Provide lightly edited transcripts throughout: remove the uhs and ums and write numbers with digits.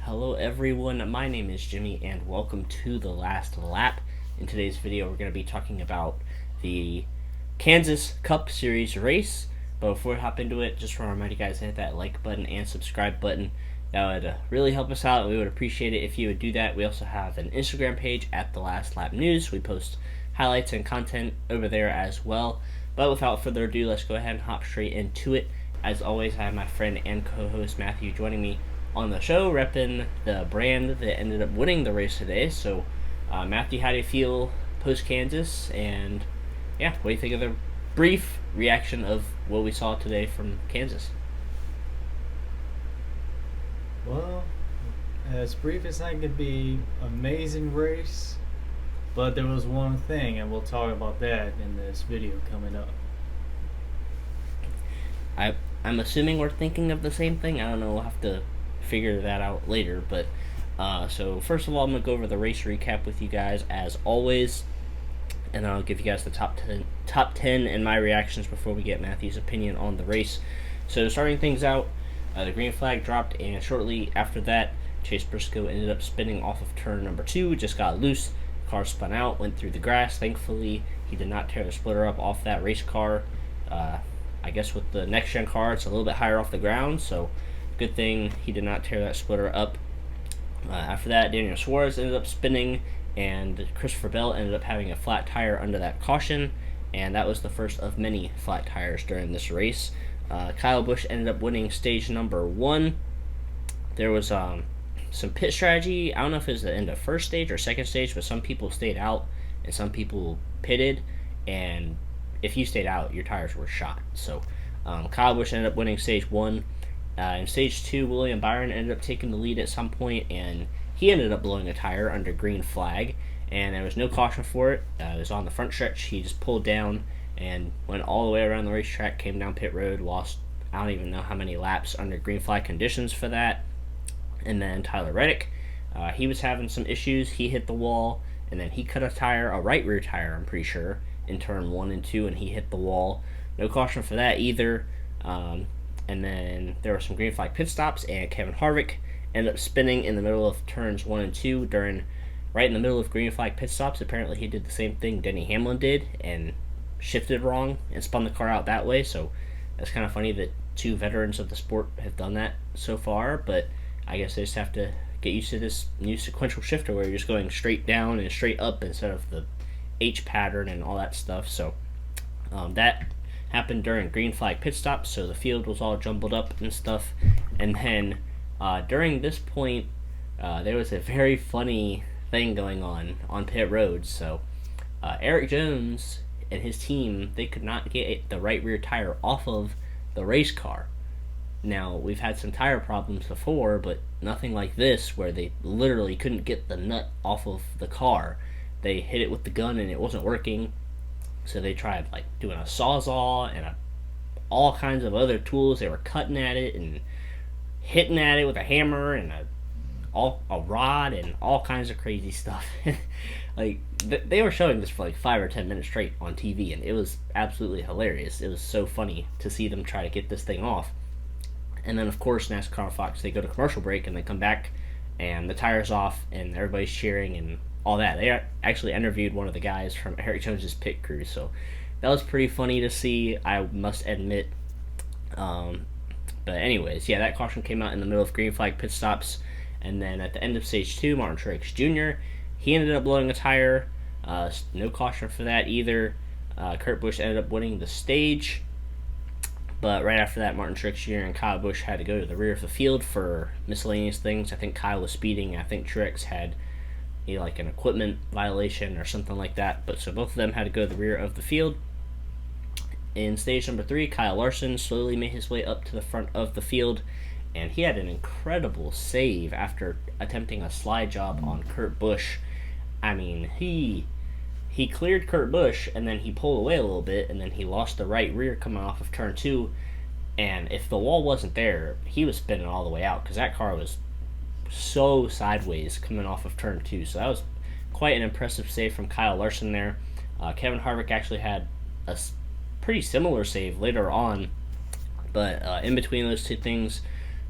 Hello everyone, my name is Jimmy and welcome to The Last Lap. In today's video we're going to be talking about the Kansas Cup Series race. But before we hop into it, just want to remind you guys to hit that like button and subscribe button. That would really help us out. We would appreciate it if you would do that. We also have an Instagram page at The Last Lap News. We post highlights and content over there as well. But without further ado, let's go ahead and hop straight into it. As always, I have my friend and co-host Matthew joining me on the show, repping the brand that ended up winning the race today. So, Matthew, how do you feel post-Kansas? And, yeah, what do you think of the brief reaction of what we saw today from Kansas? Well, as brief as I could be, amazing race. But there was one thing, and we'll talk about that in this video coming up. I'm assuming we're thinking of the same thing. I don't know. We'll have to figure that out later. But so first of all, I'm gonna go over the race recap with you guys as always, and I'll give you guys the top 10 and my reactions before we get Matthew's opinion on the race. So starting things out, the green flag dropped, and shortly after that, Chase Briscoe ended up spinning off of turn number 2. Just got loose. Car spun out, went through the grass. Thankfully, he did not tear the splitter up off that race car. I guess with the next gen car, it's a little bit higher off the ground, so good thing he did not tear that splitter up. After that, Daniel Suarez ended up spinning, and Christopher Bell ended up having a flat tire under that caution, and that was the first of many flat tires during this race. Kyle Busch ended up winning stage number 1. There was some pit strategy. I don't know if it was the end of first stage or second stage, but some people stayed out and some people pitted, and if you stayed out, your tires were shot. So Kyle Busch ended up winning stage 1. In stage 2, William Byron ended up taking the lead at some point, and he ended up blowing a tire under green flag, and there was no caution for it. It was on the front stretch. He just pulled down and went all the way around the racetrack, came down pit road, lost I don't even know how many laps under green flag conditions for that. And then Tyler Reddick, he was having some issues. He hit the wall, and then he cut a tire, a right rear tire, I'm pretty sure, in turn 1 and 2, and he hit the wall. No caution for that either. And then there were some green flag pit stops, and Kevin Harvick ended up spinning in the middle of turns 1 and 2 right in the middle of green flag pit stops. Apparently he did the same thing Denny Hamlin did and shifted wrong and spun the car out that way. So that's kind of funny that two veterans of the sport have done that so far, but I guess they just have to get used to this new sequential shifter where you're just going straight down and straight up instead of the H pattern and all that stuff. So that happened during green flag pit stops, so the field was all jumbled up and stuff. And then during this point, there was a very funny thing going on pit road. So Eric Jones and his team, they could not get the right rear tire off of the race car. Now, we've had some tire problems before, but nothing like this where they literally couldn't get the nut off of the car. They hit it with the gun and it wasn't working. So they tried like doing a sawzall and all kinds of other tools. They were cutting at it and hitting at it with a hammer and a rod and all kinds of crazy stuff. Like they were showing this for like 5 or 10 minutes straight on TV, and it was absolutely hilarious. It was so funny to see them try to get this thing off. And then of course NASCAR Fox, they go to commercial break and they come back and the tire's off and everybody's cheering and all that. They actually interviewed one of the guys from Eric Jones's pit crew, so that was pretty funny to see, I must admit. But anyways, yeah, that caution came out in the middle of green flag pit stops, and then at the end of stage 2, Martin Truex Jr., he ended up blowing a tire. No caution for that either. Kurt Busch ended up winning the stage, but right after that, Martin Truex Jr. and Kyle Busch had to go to the rear of the field for miscellaneous things. I think Kyle was speeding. I think Truex had like an equipment violation or something like that. But so both of them had to go to the rear of the field. In stage number 3, Kyle Larson slowly made his way up to the front of the field, and he had an incredible save after attempting a slide job on Kurt Busch. I mean, he cleared Kurt Busch, and then he pulled away a little bit, and then he lost the right rear coming off of turn 2, and if the wall wasn't there, he was spinning all the way out, because that car was so sideways coming off of turn 2. So that was quite an impressive save from Kyle Larson there. Kevin Harvick actually had a pretty similar save later on, but in between those two things,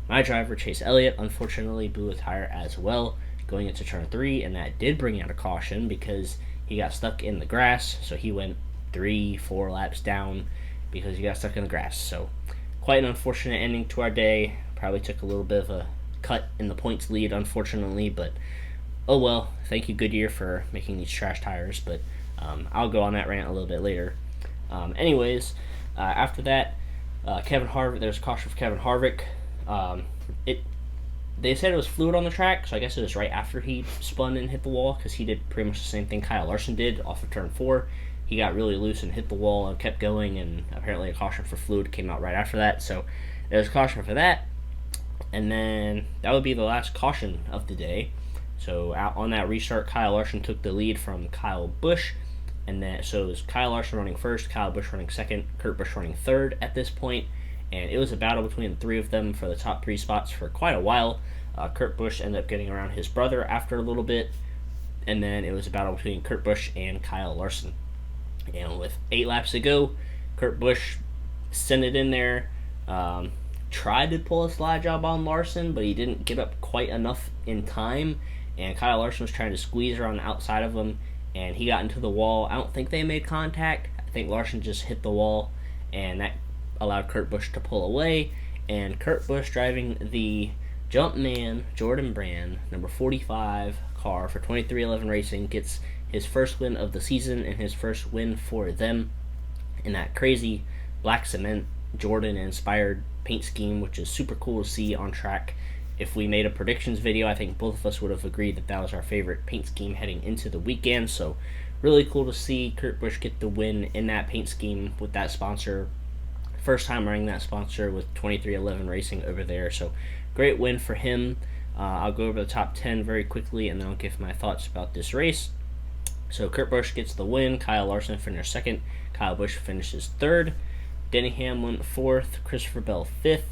My driver, Chase Elliott, unfortunately blew a tire as well going into turn 3, and that did bring out a caution because he got stuck in the grass, so he went 3-4 laps down because he got stuck in the grass. So quite an unfortunate ending to our day. Probably took a little bit of a cut in the points lead, unfortunately, but oh well. Thank you, Goodyear, for making these trash tires, but I'll go on that rant a little bit later. After that, Kevin Harvick, there's a caution for Kevin Harvick. They said it was fluid on the track, so I guess it was right after he spun and hit the wall, because he did pretty much the same thing Kyle Larson did off of turn 4. He got really loose and hit the wall and kept going, and apparently a caution for fluid came out right after that, so there's a caution for that. And then that would be the last caution of the day. So out on that restart, Kyle Larson took the lead from Kyle Busch, and then so it was Kyle Larson running first, Kyle Busch running second, Kurt Busch running third at this point. And it was a battle between the three of them for the top 3 spots for quite a while. Kurt Busch ended up getting around his brother after a little bit, and then it was a battle between Kurt Busch and Kyle Larson. And with 8 laps to go, Kurt Busch sent it in there, tried to pull a slide job on Larson, but he didn't get up quite enough in time, and Kyle Larson was trying to squeeze around the outside of him, and he got into the wall. I don't think they made contact. I think Larson just hit the wall, and that allowed Kurt Busch to pull away, and Kurt Busch, driving the Jumpman Jordan Brand number 45 car for 2311 Racing, gets his first win of the season and his first win for them in that crazy black cement Jordan inspired paint scheme, which is super cool to see on track. If we made a predictions video, I think both of us would have agreed that that was our favorite paint scheme heading into the weekend. So really cool to see Kurt Busch get the win in that paint scheme with that sponsor. First time running that sponsor with 2311 Racing over there, so great win for him. I'll go over the top 10 very quickly, and then I'll give my thoughts about this race. So Kurt Busch gets the win, Kyle Larson finished second, Kyle Busch finishes third, Denny Hamlin 4th, Christopher Bell 5th,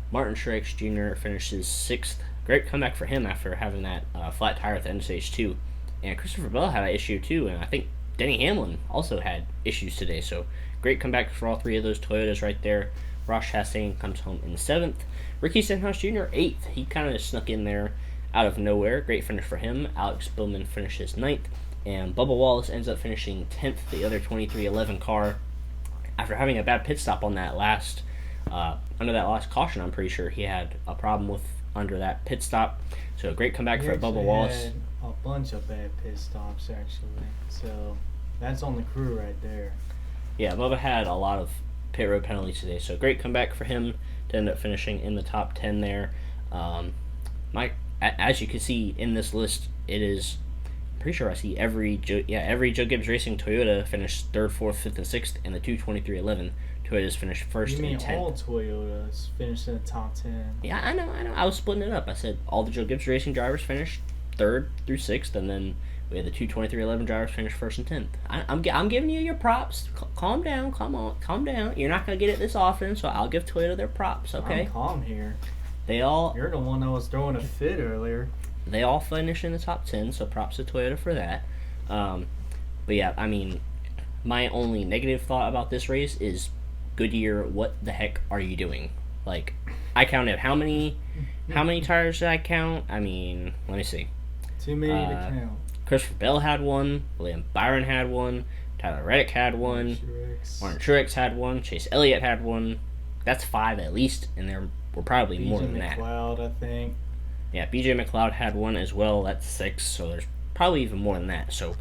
Martin Truex Jr. finishes 6th. Great comeback for him after having that flat tire at the end of stage 2. And Christopher Bell had an issue too, and I think Denny Hamlin also had issues today, so great comeback for all 3 of those Toyotas right there. Ross Chastain comes home in 7th. Ricky Stenhouse Jr. 8th. He kind of snuck in there out of nowhere. Great finish for him. Alex Bowman finishes 9th. And Bubba Wallace ends up finishing 10th, the other 2311 car. After having a bad pit stop on that last, under that last caution, I'm pretty sure he had a problem with under that pit stop. So a great comeback for Bubba Wallace. Had a bunch of bad pit stops, actually. So that's on the crew right there. Yeah, Bubba had a lot of pit road penalties today, so great comeback for him to end up finishing in the top 10 there. As you can see in this list, it is, I'm pretty sure I see every Joe Gibbs Racing Toyota finished 3rd, 4th, 5th, and 6th, and the 2311 Toyotas finished 1st and 10th. All Toyotas finished in the top 10. Yeah, I know. I was splitting it up. I said all the Joe Gibbs Racing drivers finished 3rd through 6th, and then we had the 2311 drivers finish 1st and 10th. I'm giving you your props. Calm down. Calm down. You're not going to get it this often, so I'll give Toyota their props, okay? I'm calm here. You're the one that was throwing a fit earlier. They all finished in the top 10, so props to Toyota for that. But yeah, I mean, my only negative thought about this race is Goodyear, what the heck are you doing? Like, I counted how many tires did I count? I mean, let me see. Too many to count. Christopher Bell had one, William Byron had one, Tyler Reddick had one, Martin Truex had one, Chase Elliott had one. That's 5 at least, and there were probably more than that. McLeod, I think. Yeah, BJ McLeod had one as well. That's 6, so there's probably even more than that. So,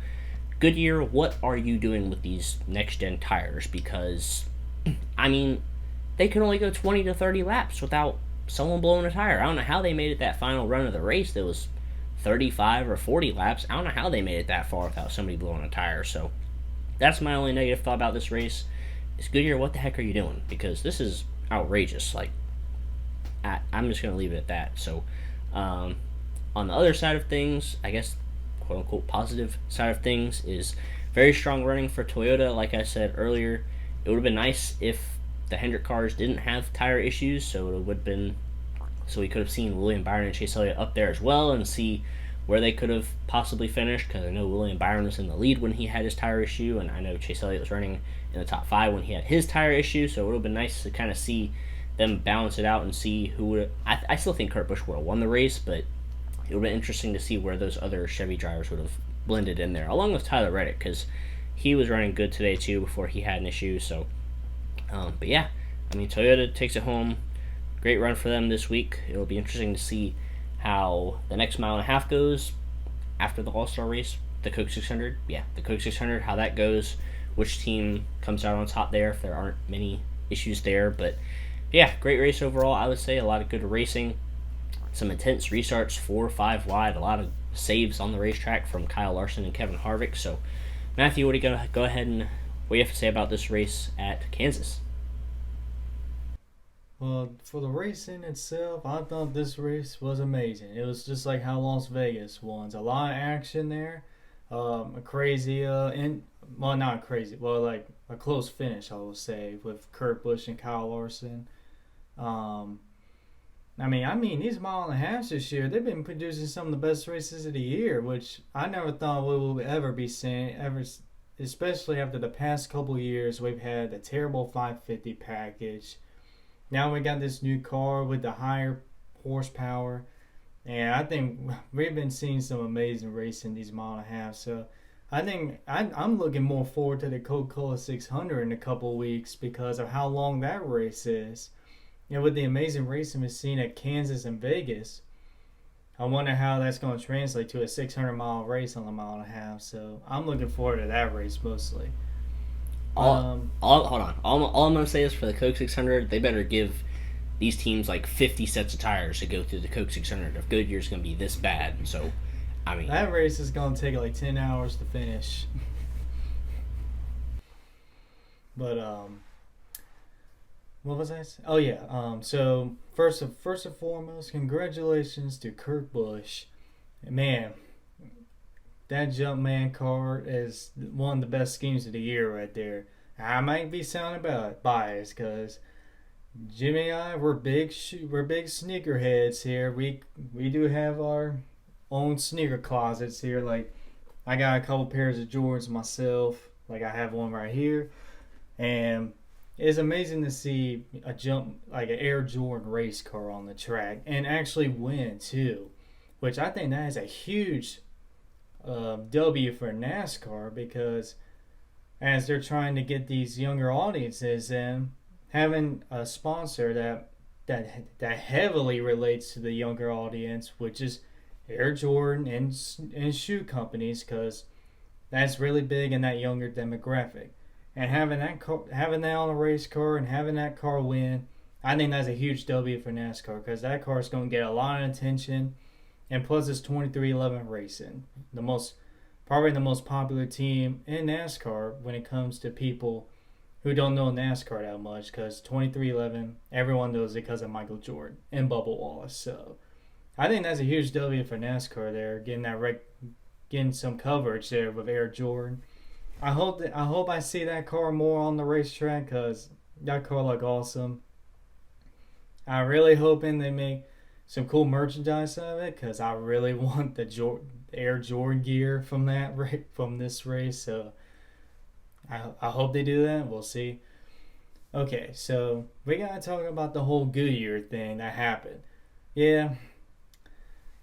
Goodyear, what are you doing with these next-gen tires? Because, I mean, they can only go 20 to 30 laps without someone blowing a tire. I don't know how they made it that final run of the race. That was 35 or 40 laps. I don't know how they made it that far without somebody blowing a tire. So that's my only negative thought about this race. Is Goodyear, what the heck are you doing? Because this is outrageous. Like, I'm just going to leave it at that. So on the other side of things, I guess, quote-unquote positive side of things, is very strong running for Toyota. Like I said earlier, it would have been nice if the Hendrick cars didn't have tire issues, so it would have been, so we could have seen William Byron and Chase Elliott up there as well and see where they could have possibly finished, because I know William Byron was in the lead when he had his tire issue, and I know Chase Elliott was running in the top 5 when he had his tire issue, so it would have been nice to kind of see them balance it out and see who would. I still think Kurt Busch would have won the race, but it would have been interesting to see where those other Chevy drivers would have blended in there, along with Tyler Reddick, because he was running good today too before he had an issue. So, but yeah, I mean, Toyota takes it home. Great run for them this week. It'll be interesting to see how the next mile and a half goes after the All Star race. The Coke 600, yeah, the Coke 600, how that goes, which team comes out on top there if there aren't many issues there. But yeah, great race overall. I would say a lot of good racing, some intense restarts, 4 or 5 wide, a lot of saves on the racetrack from Kyle Larson and Kevin Harvick. So, Matthew, what do you go ahead and what do you have to say about this race at Kansas? Well, for the racing itself, I thought this race was amazing. It was just like how Las Vegas was. A lot of action there. A crazy, well, not crazy, well, like a close finish, I will say, with Kurt Busch and Kyle Larson. Um, I mean, these mile and a halves this year, they've been producing some of the best races of the year, which I never thought we would ever be seeing, especially after the past couple years. We've had the terrible 550 package. Now we got this new car with the higher horsepower, and I think we've been seeing some amazing racing these mile and a half. So I think I'm looking more forward to the Coca-Cola 600 in a couple of weeks because of how long that race is. With the amazing racing we've seen at Kansas and Vegas, I wonder how that's going to translate to a 600-mile race on a mile and a half. So I'm looking forward to that race mostly. Hold on. All I'm gonna say is for the Coke 600, they better give these teams like 50 sets of tires to go through the Coke 600 if Goodyear's gonna be this bad. So, I mean, That race is going to take like 10 hours to finish. But what was I saying? Oh yeah. So first and foremost, congratulations to Kurt Busch. Man, that Jumpman car is one of the best schemes of the year right there. I might be sounding biased because Jimmy and I we're big sneakerheads here. We do have our own sneaker closets here. Like I got a couple pairs of Jordans myself. Like I have one right here, and it's amazing to see a jump like an Air Jordan race car on the track and actually win too, which I think that is a huge W for NASCAR because as they're trying to get these younger audiences in, having a sponsor that heavily relates to the younger audience, which is Air Jordan and shoe companies, because that's really big in that younger demographic. And having that on a race car and having that car win, I think that's a huge W for NASCAR because that car is going to get a lot of attention. And plus, it's 2311 Racing, probably the most popular team in NASCAR when it comes to people who don't know NASCAR that much. Because 2311, everyone knows it because of Michael Jordan and Bubba Wallace. So, I think that's a huge W for NASCAR there, getting some coverage there with Air Jordan. I hope I see that car more on the racetrack because that car look awesome. I really hoping they make some cool merchandise of it because I really want the Air Jordan gear from this race. So I hope they do that. We'll see. Okay, so we gotta talk about the whole Goodyear thing that happened. Yeah,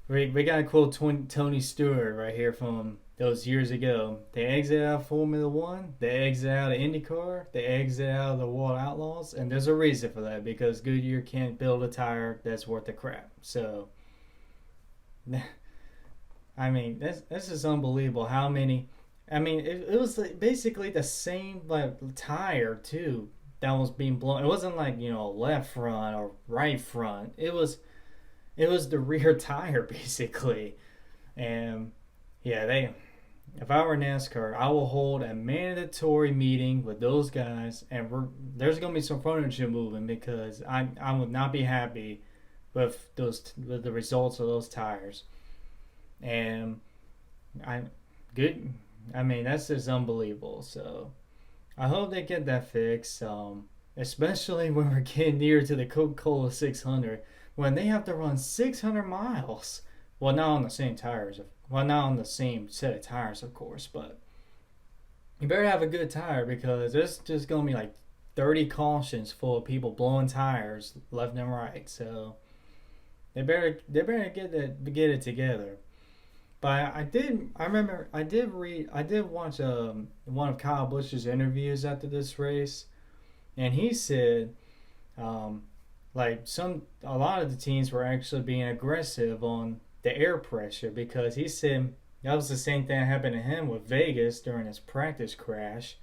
we gotta quote Tony Stewart right here from those years ago. They exit out of Formula One, they exit out of IndyCar, they exit out of the World Outlaws, and there's a reason for that because Goodyear can't build a tire that's worth the crap. So, I mean, that's just unbelievable. How many? I mean, it was like basically the same like tire too that was being blown. It wasn't like left front or right front. It was the rear tire basically, and yeah, if I were NASCAR, I will hold a mandatory meeting with those guys, and there's gonna be some furniture moving because I would not be happy with the results of those tires, and I good. I mean that's just unbelievable. So I hope they get that fixed. Especially when we're getting near to the Coca-Cola 600, when they have to run 600 miles. Well, not on the same tires. Well, not on the same set of tires, of course, but you better have a good tire because it's just going to be like 30 cautions full of people blowing tires left and right. So they better get it together. But I did watch one of Kyle Busch's interviews after this race, and he said like a lot of the teams were actually being aggressive on the air pressure, because he said that was the same thing that happened to him with Vegas during his practice crash,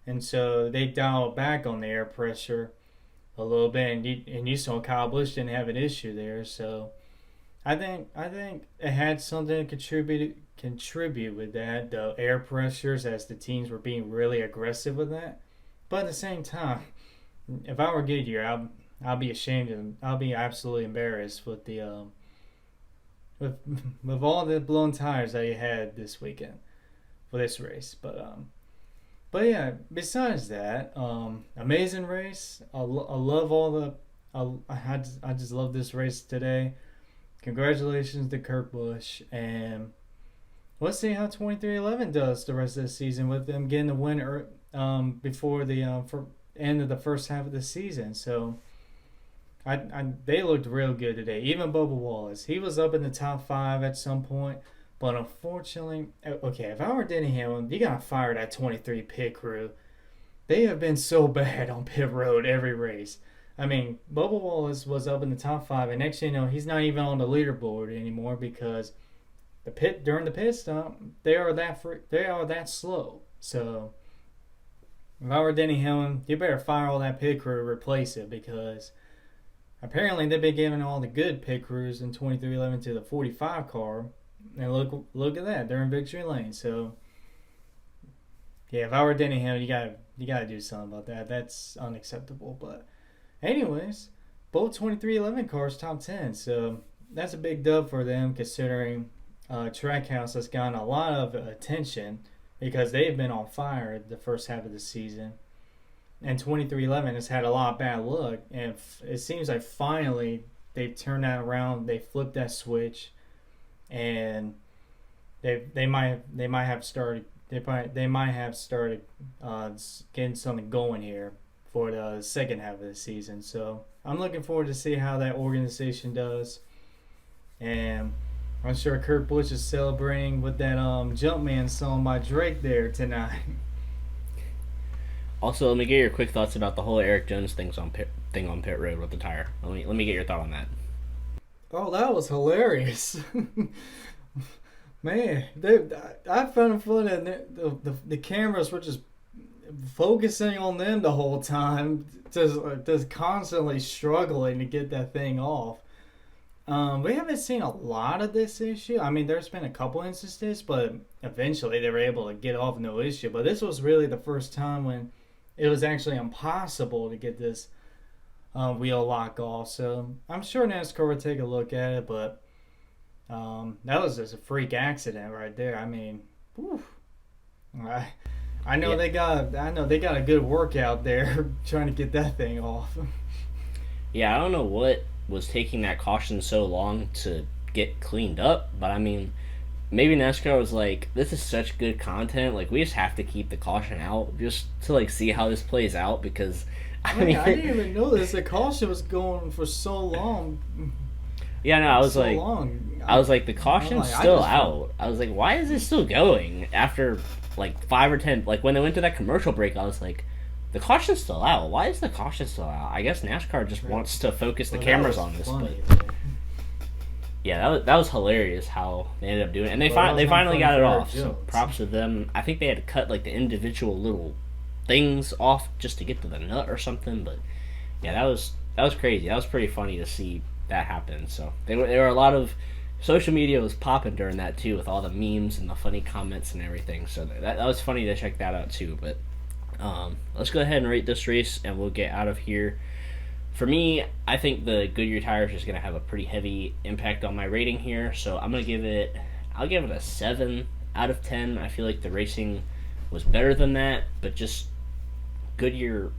and so they dialed back on the air pressure a little bit, and you saw Kyle Busch didn't have an issue there, so I think it had something to contribute with that, the air pressures, as the teams were being really aggressive with that. But at the same time, if I were Goodyear, I'll be ashamed and I'll be absolutely embarrassed with the with all the blown tires that he had this weekend for this race. But yeah, besides that, amazing race. I love all the. I just love this race today. Congratulations to Kurt Busch, and let's see how 23XI does the rest of the season with them getting the win before the end of the first half of the season. So they looked real good today. Even Bubba Wallace, he was up in the top 5 at some point, but unfortunately, okay, if I were Denny Hamlin, you gotta fire that 23 pit crew. They have been so bad on pit road every race. I mean, Bubba Wallace was up in the top 5, and next thing you know, he's not even on the leaderboard anymore, because during the pit stop, they are that slow. So if I were Denny Hamlin, you better fire all that pit crew, replace it, because apparently they've been giving all the good pit crews in 23XI to the 45 car, and look at that, they're in victory lane. So yeah, if I were Denny Hamlin, you gotta do something about that. That's unacceptable. But anyways, both 23XI cars top 10, so that's a big dub for them, considering Trackhouse has gotten a lot of attention because they've been on fire the first half of the season, and 23XI has had a lot of bad luck, and it seems like finally they've turned that around. They flipped that switch, and they might have started getting something going here for the second half of the season. So I'm looking forward to see how that organization does, and I'm sure Kurt Busch is celebrating with that Jumpman song by Drake there tonight. Also, let me get your quick thoughts about the whole Eric Jones thing on pit road with the tire. Let me get your thought on that. Oh, that was hilarious. Man, I found it funny. The cameras were just focusing on them the whole time, just constantly struggling to get that thing off. We haven't seen a lot of this issue. I mean, there's been a couple instances, but eventually they were able to get off no issue. But this was really the first time when it was actually impossible to get this wheel lock off. So I'm sure NASCAR would take a look at it, but that was just a freak accident right there. I mean, whew. I know they got a good workout there trying to get that thing off. Yeah, I don't know what was taking that caution so long to get cleaned up, but I mean, maybe NASCAR was like, this is such good content, like we just have to keep the caution out just to like see how this plays out, because I didn't even know this. The caution was going for so long. Yeah, no, I was like, the caution's still out. I was like, why is it still going after like 5 or 10? Like when they went to that commercial break, I was like, the caution's still out. Why is the caution still out? I guess NASCAR just wants to focus the cameras on this. But yeah, that was hilarious how they ended up doing it, and they finally got it off. So props to them. I think they had to cut like the individual little things off just to get to the nut or something. But yeah, that was crazy. That was pretty funny to see that happen. So there were a lot of social media was popping during that too, with all the memes and the funny comments and everything. So that was funny to check that out too. But let's go ahead and rate this race, and we'll get out of here. For me, I think the Goodyear tires is going to have a pretty heavy impact on my rating here. So I'll give it a 7 out of 10. I feel like the racing was better than that, but just Goodyear,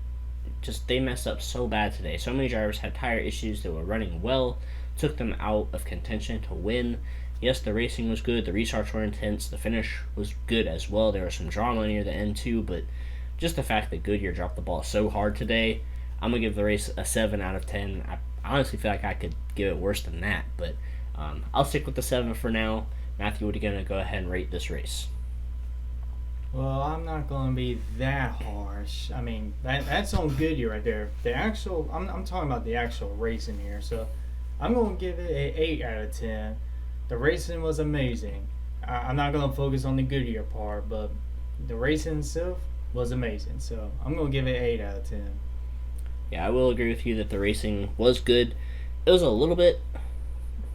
they messed up so bad today. So many drivers had tire issues. They were running well, took them out of contention to win. Yes, the racing was good. The restarts were intense. The finish was good as well. There was some drama near the end too, but just the fact that Goodyear dropped the ball so hard today, I'm going to give the race a 7 out of 10. I honestly feel like I could give it worse than that, but I'll stick with the 7 for now. Matthew, what are you going to go ahead and rate this race? Well, I'm not going to be that harsh. I mean, that's on Goodyear right there. The actual, I'm talking about the actual racing here. So I'm going to give it an 8 out of 10. The racing was amazing. I'm not going to focus on the Goodyear part, but the racing itself was amazing. So I'm going to give it an 8 out of 10. Yeah, I will agree with you that the racing was good. It was a little bit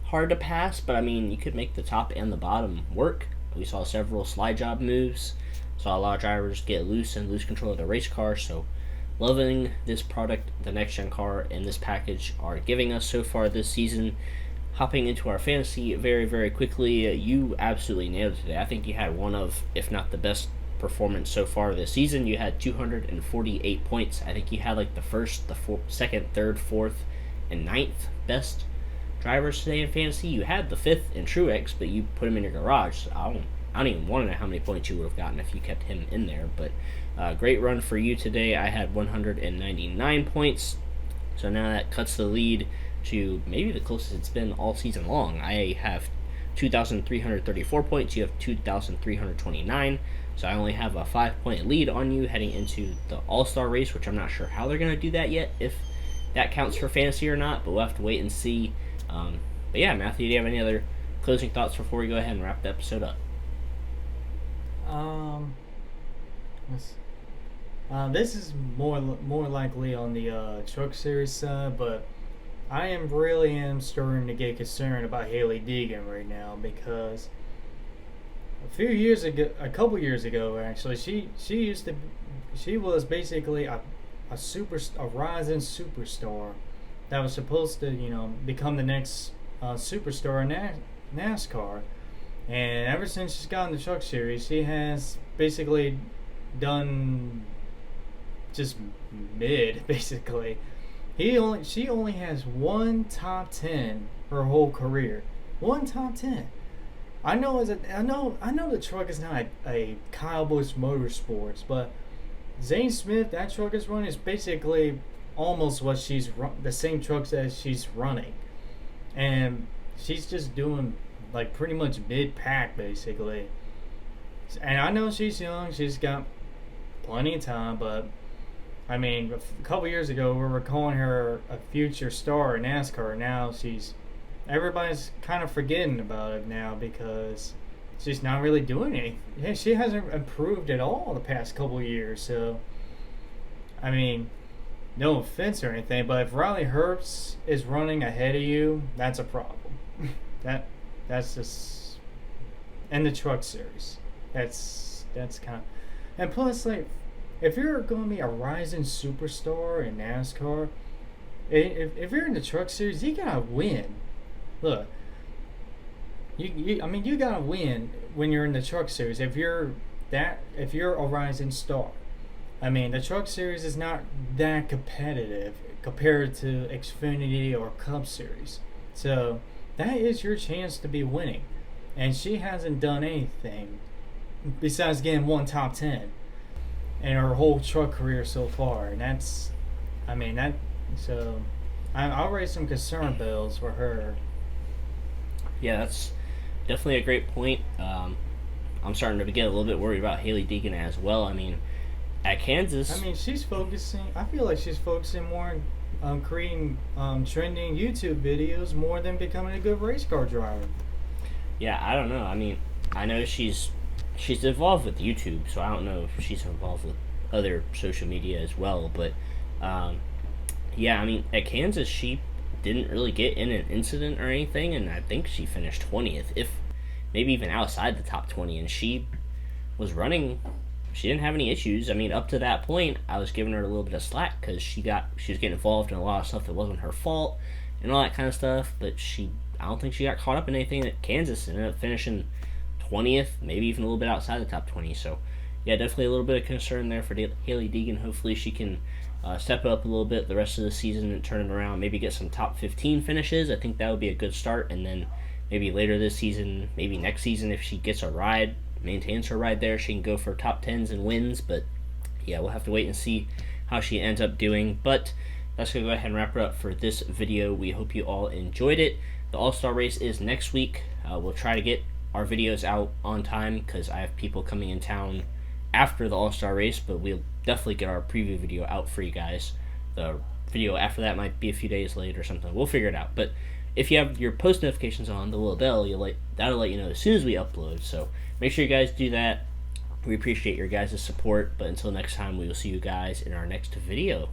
hard to pass, but I mean, you could make the top and the bottom work. We saw several slide job moves. Saw a lot of drivers get loose and lose control of the race car. So, loving this product, the next gen car, and this package are giving us so far this season. Hopping into our fantasy very, very quickly, you absolutely nailed it today. I think you had one of, if not the best performance so far this season. You had 248 points. I think you had like the first, second, third, fourth, and ninth best drivers today in fantasy. You had the fifth in Truex, but you put him in your garage. So I don't even want to know how many points you would have gotten if you kept him in there. But great run for you today. I had 199 points. So now that cuts the lead to maybe the closest it's been all season long. I have 2,334 points. You have 2,329. So I only have a 5-point lead on you heading into the All-Star race, which I'm not sure how they're going to do that yet, if that counts for fantasy or not. But we'll have to wait and see. But yeah, Matthew, do you have any other closing thoughts before we go ahead and wrap the episode up? This is more likely on the truck series side, but I am starting to get concerned about Hailie Deegan right now because a couple years ago, actually, she was basically a rising superstar that was supposed to become the next superstar in NASCAR. And ever since she's gotten the truck series, she has basically done just mid, basically. She only has one top 10 her whole career. One top 10. I know the truck is not a Kyle Busch Motorsports, but Zane Smith, that truck is running, is basically almost what the same trucks as she's running. And she's just doing like pretty much mid-pack basically. And I know she's young, she's got plenty of time, but I mean, a couple years ago we were calling her a future star in NASCAR. Now everybody's kind of forgetting about it now because she's not really doing anything. Yeah, she hasn't improved at all the past couple of years. So I mean, no offense or anything, but if Riley Herbst is running ahead of you, that's a problem. That's just in the truck series. That's kind of, and plus, like, if you're going to be a rising superstar in NASCAR, if you're in the truck series, you gotta win. Look, you gotta win when you're in the truck series. If you're a rising star, I mean, the truck series is not that competitive compared to Xfinity or Cup Series. So that is your chance to be winning. And she hasn't done anything besides getting one top 10 in her whole truck career so far. And I'll raise some concern bells for her. Yeah, that's definitely a great point. I'm starting to get a little bit worried about Hailie Deegan as well. I mean, at Kansas, I feel like she's focusing more on creating trending YouTube videos more than becoming a good race car driver. Yeah, I don't know. I mean, I know she's involved with YouTube, so I don't know if she's involved with other social media as well. But yeah, I mean, at Kansas, she didn't really get in an incident or anything, and I think she finished 20th, if maybe even outside the top 20. And she was running. She didn't have any issues. I mean, up to that point, I was giving her a little bit of slack because she was getting involved in a lot of stuff that wasn't her fault and all that kind of stuff. But I don't think she got caught up in anything at Kansas and ended up finishing 20th, maybe even a little bit outside the top 20. So, yeah, definitely a little bit of concern there for Hailie Deegan. Hopefully she can step up a little bit the rest of the season and turn it around. Maybe get some top 15 finishes. I think that would be a good start. And then maybe later this season, maybe next season, if she gets a ride, maintains her ride there, she can go for top 10s and wins. But yeah, we'll have to wait and see how she ends up doing. But that's going to go ahead and wrap it up for this video. We hope you all enjoyed it. The All-Star race is next week. We'll try to get our videos out on time because I have people coming in town after the All-Star race, but we'll definitely get our preview video out for you guys. The video after that might be a few days late or something. We'll figure it out. But if you have your post notifications on, the little bell, that'll let you know as soon as we upload. So make sure you guys do that. We appreciate your guys' support. But until next time, we will see you guys in our next video.